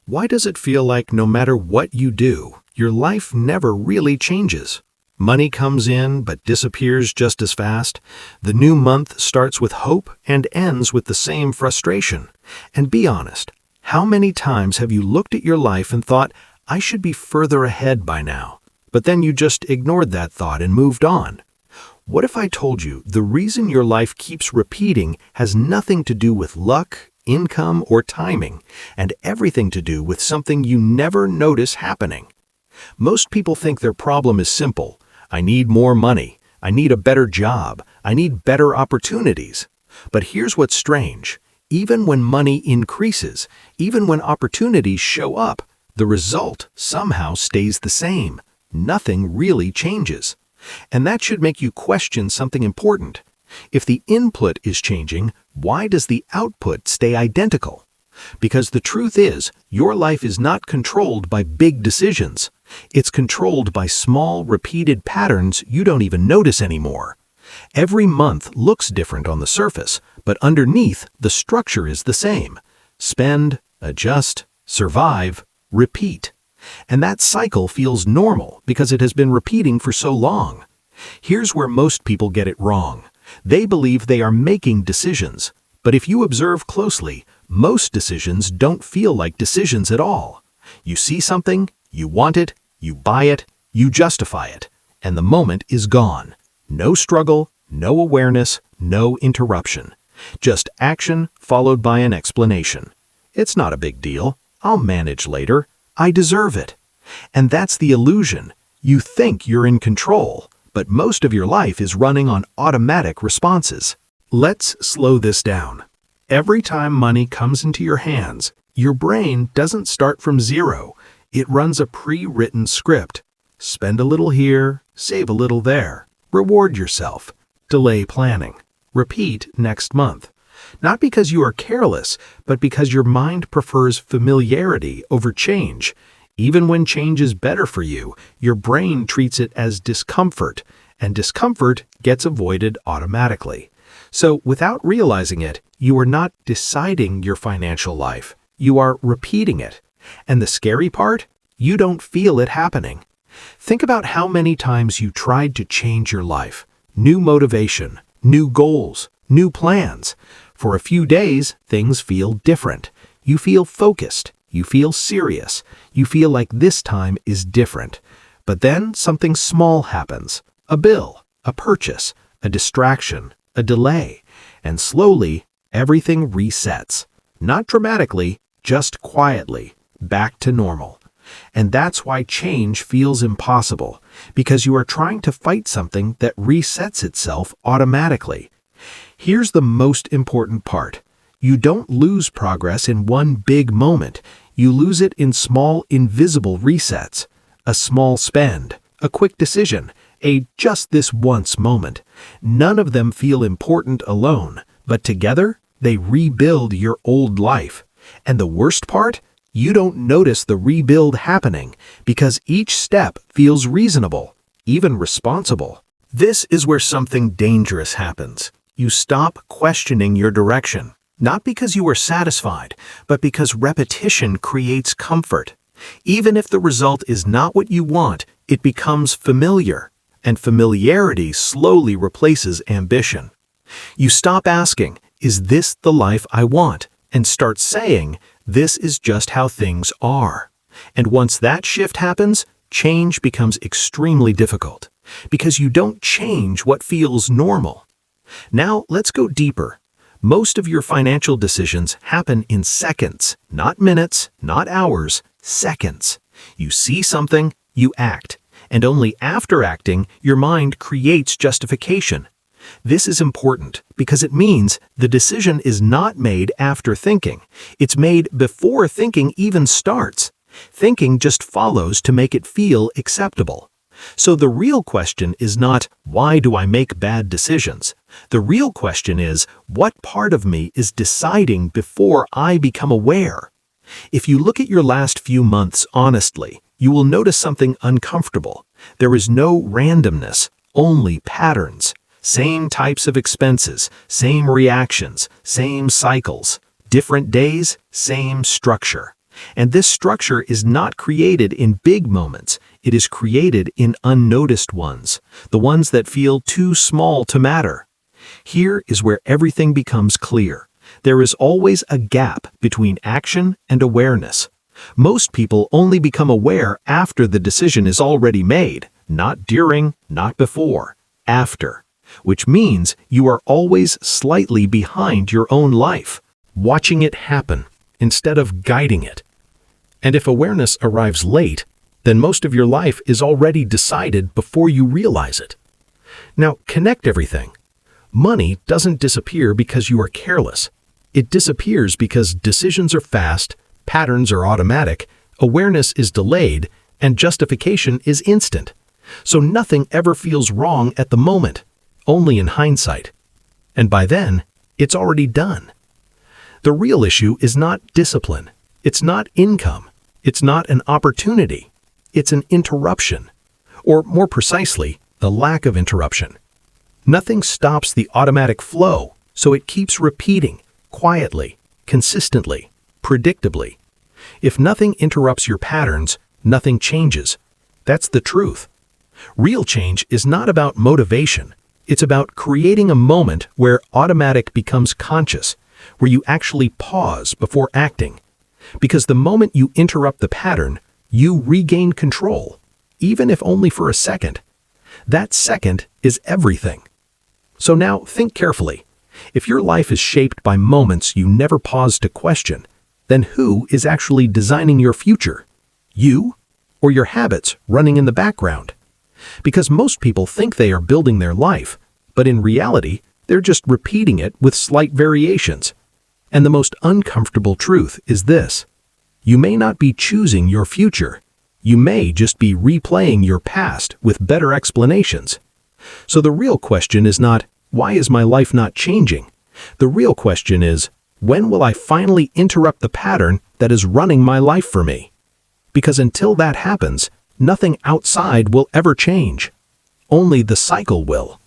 Why does it feel like no matter what you do, your life never really changes? Money comes in but disappears just as fast. The new month starts with hope and ends with the same frustration. And be honest, how many times have you looked at your life and thought, I should be further ahead by now? But then you just ignored that thought and moved on. What if I told you the reason your life keeps repeating has nothing to do with luck, income, or timing, and everything to do with something you never notice happening? Most people think their problem is simple. I need more money. I need a better job. I need better opportunities. But here's what's strange. Even when money increases, even when opportunities show up, the result somehow stays the same. Nothing really changes. And that should make you question something important. If the input is changing, why does the output stay identical? Because the truth is, your life is not controlled by big decisions. It's controlled by small, repeated patterns you don't even notice anymore. Every month looks different on the surface, but underneath, the structure is the same. Spend, adjust, survive, repeat. And that cycle feels normal because it has been repeating for so long. Here's where most people get it wrong. They believe they are making decisions, but if you observe closely, most decisions don't feel like decisions at all. You see something, you want it, you buy it, you justify it, and the moment is gone. No struggle, no awareness, no interruption. Just action followed by an explanation. It's not a big deal. I'll manage later. I deserve it. And that's the illusion. You think you're in control, but most of your life is running on automatic responses. Let's slow this down. Every time money comes into your hands, your brain doesn't start from zero. It runs a pre-written script. Spend a little here, save a little there. Reward yourself. Delay planning. Repeat next month. Not because you are careless, but because your mind prefers familiarity over change. Even when change is better for you, your brain treats it as discomfort, and discomfort gets avoided automatically. So without realizing it, you are not deciding your financial life. You are repeating it. And the scary part? You don't feel it happening. Think about how many times you tried to change your life. New motivation, new goals, new plans. For a few days, things feel different. You feel focused. You feel serious. You feel like this time is different. But then something small happens. A bill, a purchase, a distraction, a delay. And slowly, everything resets. Not dramatically, just quietly, back to normal. And that's why change feels impossible, because you are trying to fight something that resets itself automatically. Here's the most important part. You don't lose progress in one big moment. You lose it in small, invisible resets. A small spend, a quick decision, a just this once moment. None of them feel important alone, but together, they rebuild your old life. And the worst part? You don't notice the rebuild happening because each step feels reasonable, even responsible. This is where something dangerous happens. You stop questioning your direction, not because you are satisfied, but because repetition creates comfort. Even if the result is not what you want, it becomes familiar, and familiarity slowly replaces ambition. You stop asking, is this the life I want? And start saying, this is just how things are. And once that shift happens, change becomes extremely difficult, because you don't change what feels normal. Now, let's go deeper. Most of your financial decisions happen in seconds, not minutes, not hours, seconds. You see something, you act, and only after acting, your mind creates justification. This is important because it means the decision is not made after thinking. It's made before thinking even starts. Thinking just follows to make it feel acceptable. So the real question is not, why do I make bad decisions? The real question is, what part of me is deciding before I become aware? If you look at your last few months honestly, you will notice something uncomfortable. There is no randomness, only patterns. Same types of expenses, same reactions, same cycles. Different days, same structure. And this structure is not created in big moments. It is created in unnoticed ones, the ones that feel too small to matter. Here is where everything becomes clear. There is always a gap between action and awareness. Most people only become aware after the decision is already made, not during, not before, after. Which means you are always slightly behind your own life, watching it happen instead of guiding it. And if awareness arrives late, then most of your life is already decided before you realize it. Now, connect everything. Money doesn't disappear because you are careless. It disappears because decisions are fast, patterns are automatic, awareness is delayed, and justification is instant. So nothing ever feels wrong at the moment, only in hindsight. And by then, it's already done. The real issue is not discipline. It's not income. It's not an opportunity. It's an interruption. Or more precisely, the lack of interruption. Nothing stops the automatic flow, so it keeps repeating, quietly, consistently, predictably. If nothing interrupts your patterns, nothing changes. That's the truth. Real change is not about motivation. It's about creating a moment where automatic becomes conscious, where you actually pause before acting. Because the moment you interrupt the pattern, you regain control, even if only for a second. That second is everything. So now think carefully. If your life is shaped by moments you never pause to question, then who is actually designing your future? You or your habits running in the background? Because most people think they are building their life, but in reality, they're just repeating it with slight variations. And the most uncomfortable truth is this: you may not be choosing your future. You may just be replaying your past with better explanations. So the real question is not, why is my life not changing? The real question is, when will I finally interrupt the pattern that is running my life for me? Because until that happens, nothing outside will ever change. Only the cycle will.